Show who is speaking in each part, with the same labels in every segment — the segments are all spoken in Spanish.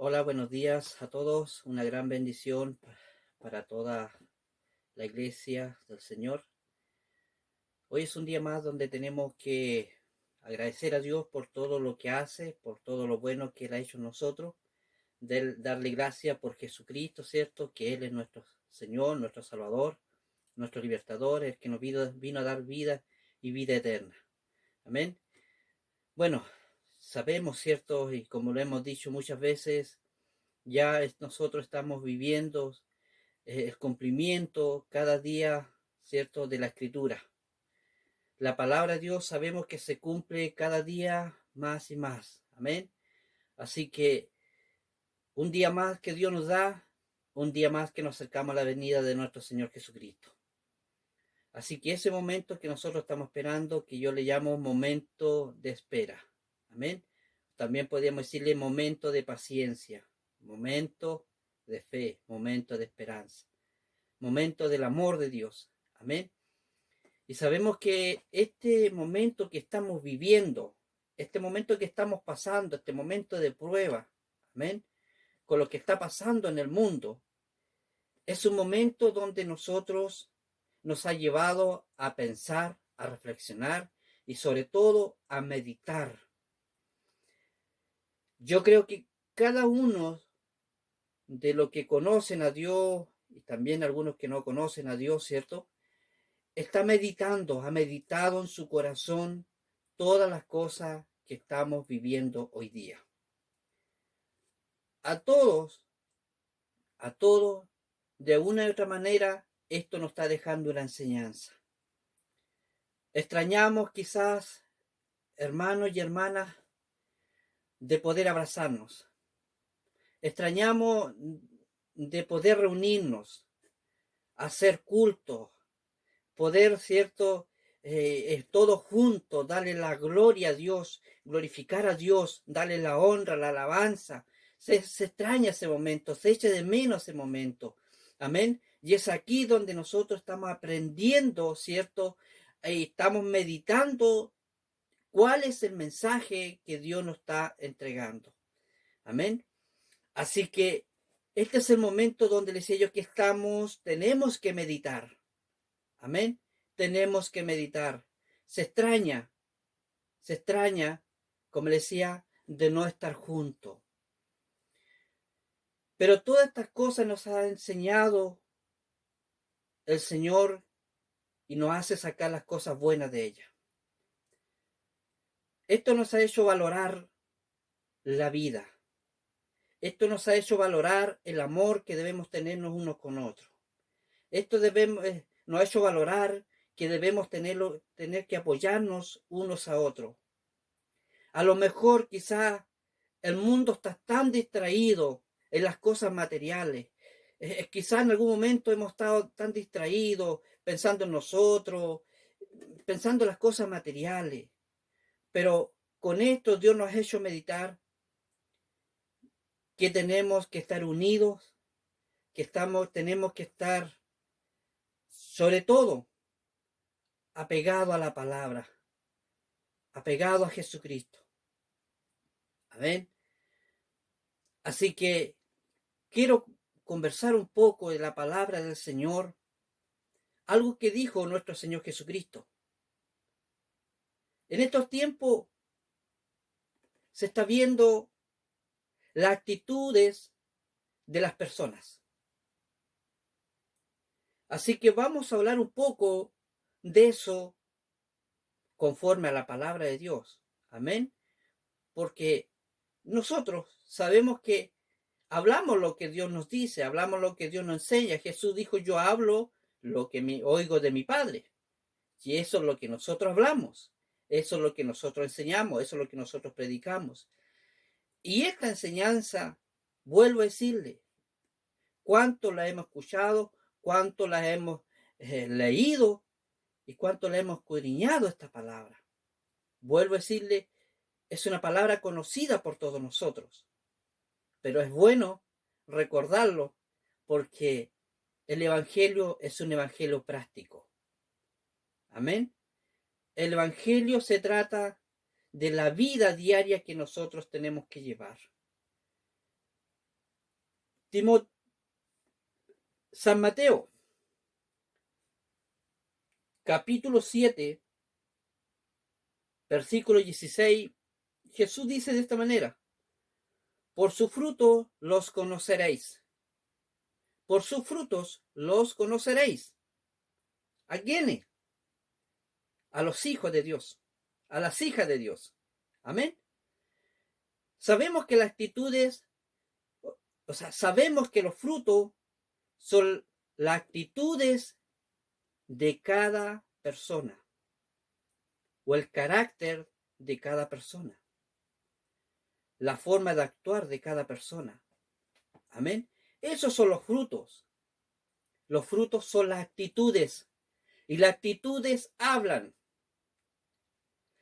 Speaker 1: Hola, buenos días a todos. Una gran bendición para toda la iglesia del Señor. Hoy es un día más donde tenemos que agradecer a Dios por todo lo que hace, por todo lo bueno que Él ha hecho en nosotros, darle gracias por Jesucristo, ¿cierto? Que Él es nuestro Señor, nuestro Salvador, nuestro Libertador, el que nos vino a dar vida y vida eterna. Amén. Bueno, sabemos, ¿cierto? Y como lo hemos dicho muchas veces, nosotros estamos viviendo el cumplimiento cada día, ¿cierto?, de la escritura. La palabra de Dios sabemos que se cumple cada día más y más. Amén. Así que un día más que Dios nos da, un día más que nos acercamos a la venida de nuestro Señor Jesucristo. Así que ese momento que nosotros estamos esperando, que yo le llamo momento de espera. Amén. También podríamos decirle momento de paciencia, momento de fe, momento de esperanza, momento del amor de Dios. Amén. Y sabemos que este momento que estamos viviendo, este momento que estamos pasando, este momento de prueba, amén, con lo que está pasando en el mundo, es un momento donde nosotros nos ha llevado a pensar, a reflexionar y sobre todo a meditar. Yo creo que cada uno de los que conocen a Dios y también algunos que no conocen a Dios, ¿cierto? Está meditando, ha meditado en su corazón todas las cosas que estamos viviendo hoy día. A todos, a todos, de una u otra manera, esto nos está dejando una enseñanza. Extrañamos quizás, hermanos y hermanas, de poder abrazarnos. Extrañamos de poder reunirnos, hacer cultos, poder, ¿cierto? Todos juntos, darle la gloria a Dios, glorificar a Dios, darle la honra, la alabanza. Se extraña ese momento, se echa de menos ese momento. Amén. Y es aquí donde nosotros estamos aprendiendo, ¿cierto? Estamos meditando cuál es el mensaje que Dios nos está entregando. Amén. Así que este es el momento donde les decía yo que tenemos que meditar. Amén. Tenemos que meditar. Se extraña, se extraña, como le decía, de no estar juntos. Pero todas estas cosas nos ha enseñado el Señor y nos hace sacar las cosas buenas de ella. Esto nos ha hecho valorar la vida. Esto nos ha hecho valorar el amor que debemos tenernos unos con otros. Nos ha hecho valorar que debemos tener que apoyarnos unos a otros. A lo mejor quizás el mundo está tan distraído en las cosas materiales. Quizás en algún momento hemos estado tan distraídos pensando en nosotros, pensando en las cosas materiales. Pero con esto Dios nos ha hecho meditar que tenemos que estar unidos, tenemos que estar sobre todo apegados a la palabra, apegados a Jesucristo. Amén. Así que quiero conversar un poco de la palabra del Señor, algo que dijo nuestro Señor Jesucristo. En estos tiempos se está viendo las actitudes de las personas. Así que vamos a hablar un poco de eso conforme a la palabra de Dios. Amén. Porque nosotros sabemos que hablamos lo que Dios nos dice, hablamos lo que Dios nos enseña. Jesús dijo, yo hablo lo que oigo de mi Padre. Y eso es lo que nosotros hablamos. Eso es lo que nosotros enseñamos. Eso es lo que nosotros predicamos. Y esta enseñanza, vuelvo a decirle, cuánto la hemos escuchado, cuánto la hemos leído y cuánto la hemos escudriñado esta palabra. Vuelvo a decirle, es una palabra conocida por todos nosotros, pero es bueno recordarlo porque el Evangelio es un Evangelio práctico. Amén. El Evangelio se trata de la vida diaria que nosotros tenemos que llevar. San Mateo, capítulo 7, versículo 16, Jesús dice de esta manera: por su fruto los conoceréis. Por sus frutos los conoceréis. ¿A quiénes? A los hijos de Dios, a las hijas de Dios. Amén. Sabemos que las actitudes, sabemos que los frutos son las actitudes de cada persona o el carácter de cada persona, la forma de actuar de cada persona. Amén. Esos son los frutos. Los frutos son las actitudes y las actitudes hablan.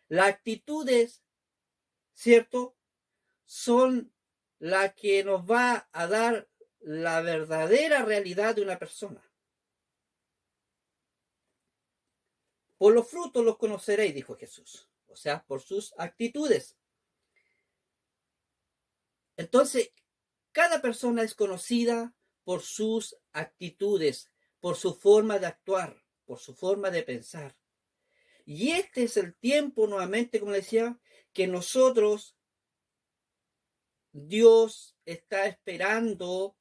Speaker 1: Las actitudes, ¿cierto?, son las que nos va a dar la verdadera realidad de una persona. Por los frutos los conoceréis, dijo Jesús. O sea, por sus actitudes. Entonces, cada persona es conocida por sus actitudes, por su forma de actuar, por su forma de pensar. Y este es el tiempo, nuevamente, como decía, que nosotros, Dios está esperando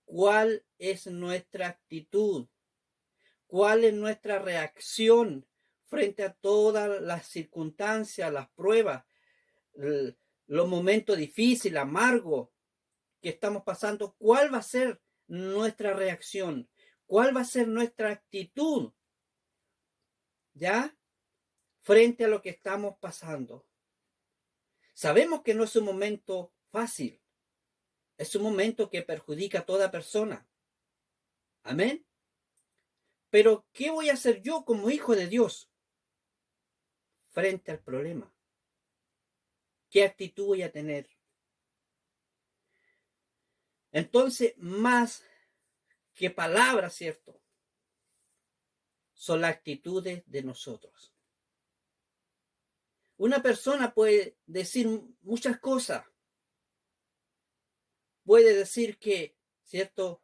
Speaker 1: cuál es nuestra actitud, cuál es nuestra reacción frente a todas las circunstancias, las pruebas, los momentos difíciles, amargos que estamos pasando. ¿Cuál va a ser nuestra reacción? ¿Cuál va a ser nuestra actitud? ¿Ya? Frente a lo que estamos pasando. Sabemos que no es un momento fácil. Es un momento que perjudica a toda persona. Amén. Pero, ¿qué voy a hacer yo como hijo de Dios frente al problema? ¿Qué actitud voy a tener? Entonces, más que palabras, ¿cierto?, son las actitudes de nosotros. Una persona puede decir muchas cosas. Puede decir que, ¿cierto?,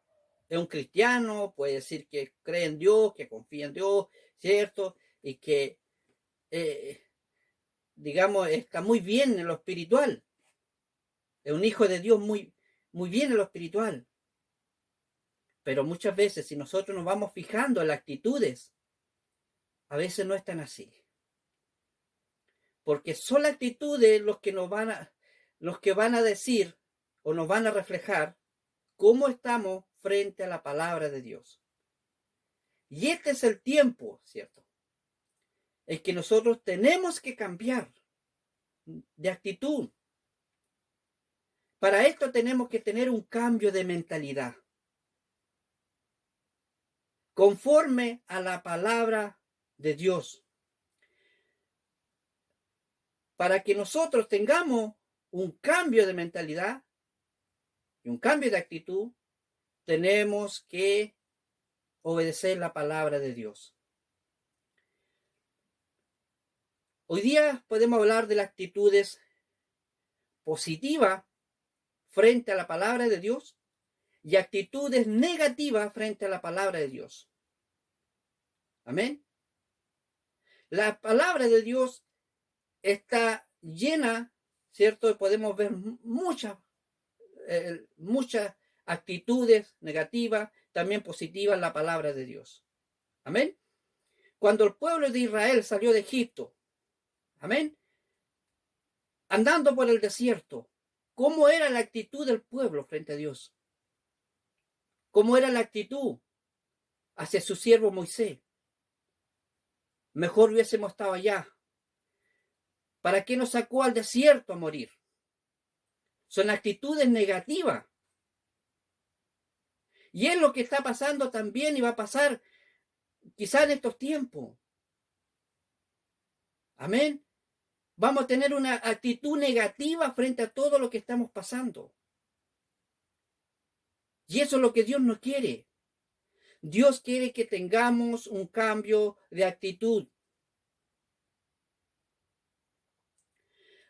Speaker 1: es un cristiano, puede decir que cree en Dios, que confía en Dios, ¿cierto? Y que, digamos, está muy bien en lo espiritual. Es un hijo de Dios muy, muy bien en lo espiritual. Pero muchas veces, si nosotros nos vamos fijando en las actitudes, a veces no están así. Porque son las actitudes los que van a decir o nos van a reflejar cómo estamos frente a la palabra de Dios. Y este es el tiempo, ¿cierto?, es que nosotros tenemos que cambiar de actitud. Para esto tenemos que tener un cambio de mentalidad, conforme a la palabra de Dios. Para que nosotros tengamos un cambio de mentalidad y un cambio de actitud, tenemos que obedecer la palabra de Dios. Hoy día podemos hablar de las actitudes positivas frente a la palabra de Dios y actitudes negativas frente a la palabra de Dios. Amén. La palabra de Dios está llena, ¿cierto? Podemos ver muchas actitudes negativas, también positivas en la palabra de Dios. Amén. Cuando el pueblo de Israel salió de Egipto, amén, andando por el desierto, ¿cómo era la actitud del pueblo frente a Dios? ¿Cómo era la actitud hacia su siervo Moisés? Mejor hubiésemos estado allá. ¿Para qué nos sacó al desierto a morir? Son actitudes negativas. Y es lo que está pasando también y va a pasar quizá en estos tiempos. Amén. Vamos a tener una actitud negativa frente a todo lo que estamos pasando. Y eso es lo que Dios no quiere. Dios quiere que tengamos un cambio de actitud.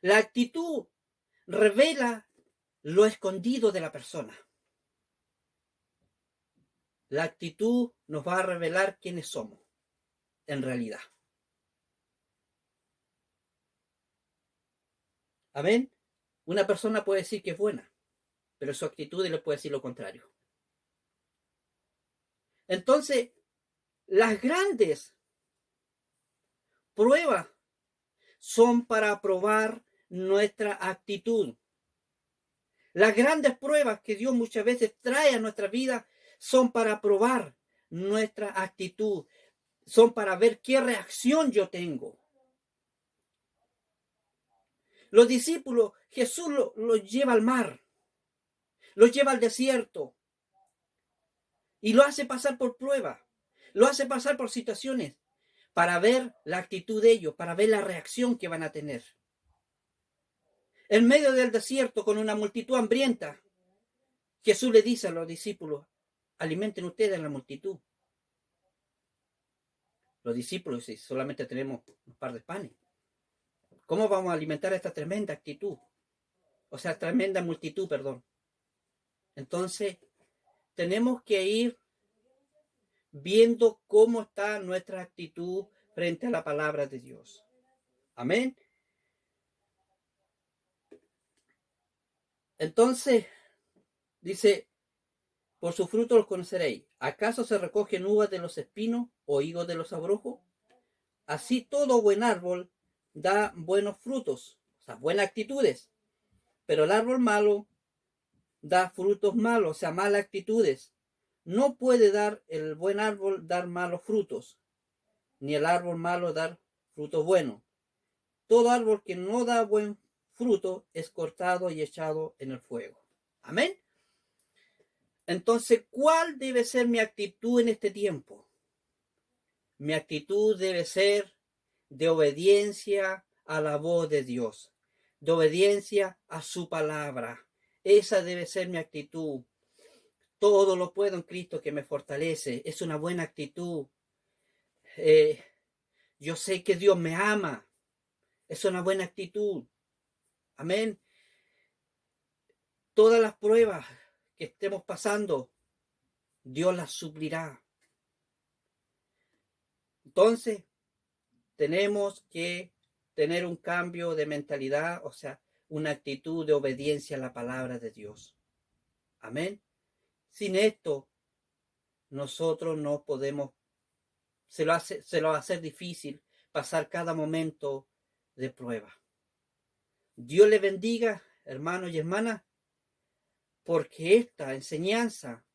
Speaker 1: La actitud revela lo escondido de la persona. La actitud nos va a revelar quiénes somos, en realidad. Amén. Una persona puede decir que es buena, pero su actitud le puede decir lo contrario. Entonces, las grandes pruebas son para probar nuestra actitud. Las grandes pruebas que Dios muchas veces trae a nuestra vida son para probar nuestra actitud, son para ver qué reacción yo tengo. Los discípulos, Jesús los lleva al mar, los lleva al desierto y lo hace pasar por pruebas, lo hace pasar por situaciones para ver la actitud de ellos, para ver la reacción que van a tener. En medio del desierto, con una multitud hambrienta, Jesús le dice a los discípulos, alimenten ustedes a la multitud. Los discípulos dicen, solamente tenemos un par de panes. ¿Cómo vamos a alimentar esta tremenda actitud? O sea, tremenda multitud, perdón. Entonces, tenemos que ir viendo cómo está nuestra actitud frente a la palabra de Dios. Amén. Entonces, dice, por su fruto los conoceréis. ¿Acaso se recogen uvas de los espinos o higos de los abrojos? Así todo buen árbol da buenos frutos, o sea, buenas actitudes. Pero el árbol malo da frutos malos, o sea, malas actitudes. No puede dar el buen árbol dar malos frutos, ni el árbol malo dar frutos buenos. Todo árbol que no da buen fruto es cortado y echado en el fuego. Amén. Entonces, ¿cuál debe ser mi actitud en este tiempo? Mi actitud debe ser de obediencia a la voz de Dios, de obediencia a su palabra. Esa debe ser mi actitud. Todo lo puedo en Cristo que me fortalece. Es una buena actitud. Yo sé que Dios me ama. Es una buena actitud. Amén. Todas las pruebas que estemos pasando, Dios las suplirá. Entonces, tenemos que tener un cambio de mentalidad, o sea, una actitud de obediencia a la palabra de Dios. Amén. Sin esto, nosotros no podemos, se lo va a hacer difícil pasar cada momento de prueba. Dios le bendiga, hermanos y hermanas, porque esta enseñanza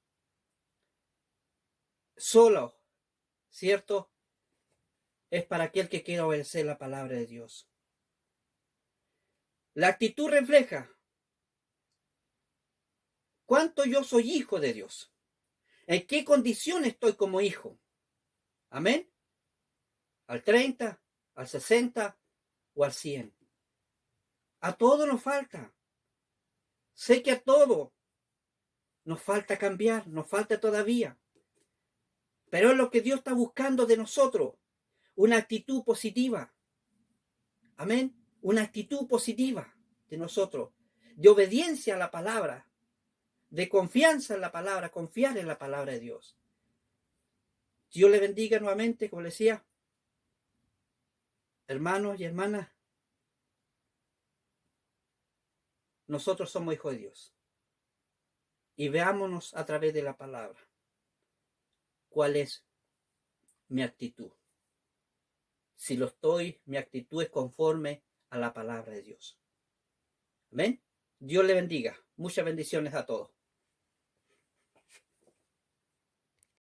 Speaker 1: solo, ¿cierto?, es para aquel que quiera obedecer la palabra de Dios. La actitud refleja cuánto yo soy hijo de Dios, en qué condición estoy como hijo. Amén. Al 30, al 60 o al 100. A todo nos falta. Sé que a todo nos falta cambiar, nos falta todavía. Pero es lo que Dios está buscando de nosotros. Una actitud positiva. Amén. Una actitud positiva de nosotros. De obediencia a la palabra. De confianza en la palabra. Confiar en la palabra de Dios. Dios le bendiga nuevamente, como le decía. Hermanos y hermanas. Nosotros somos hijos de Dios. Y veámonos a través de la palabra. ¿Cuál es mi actitud? Si lo estoy, mi actitud es conforme a la palabra de Dios. Amén. Dios le bendiga. Muchas bendiciones a todos.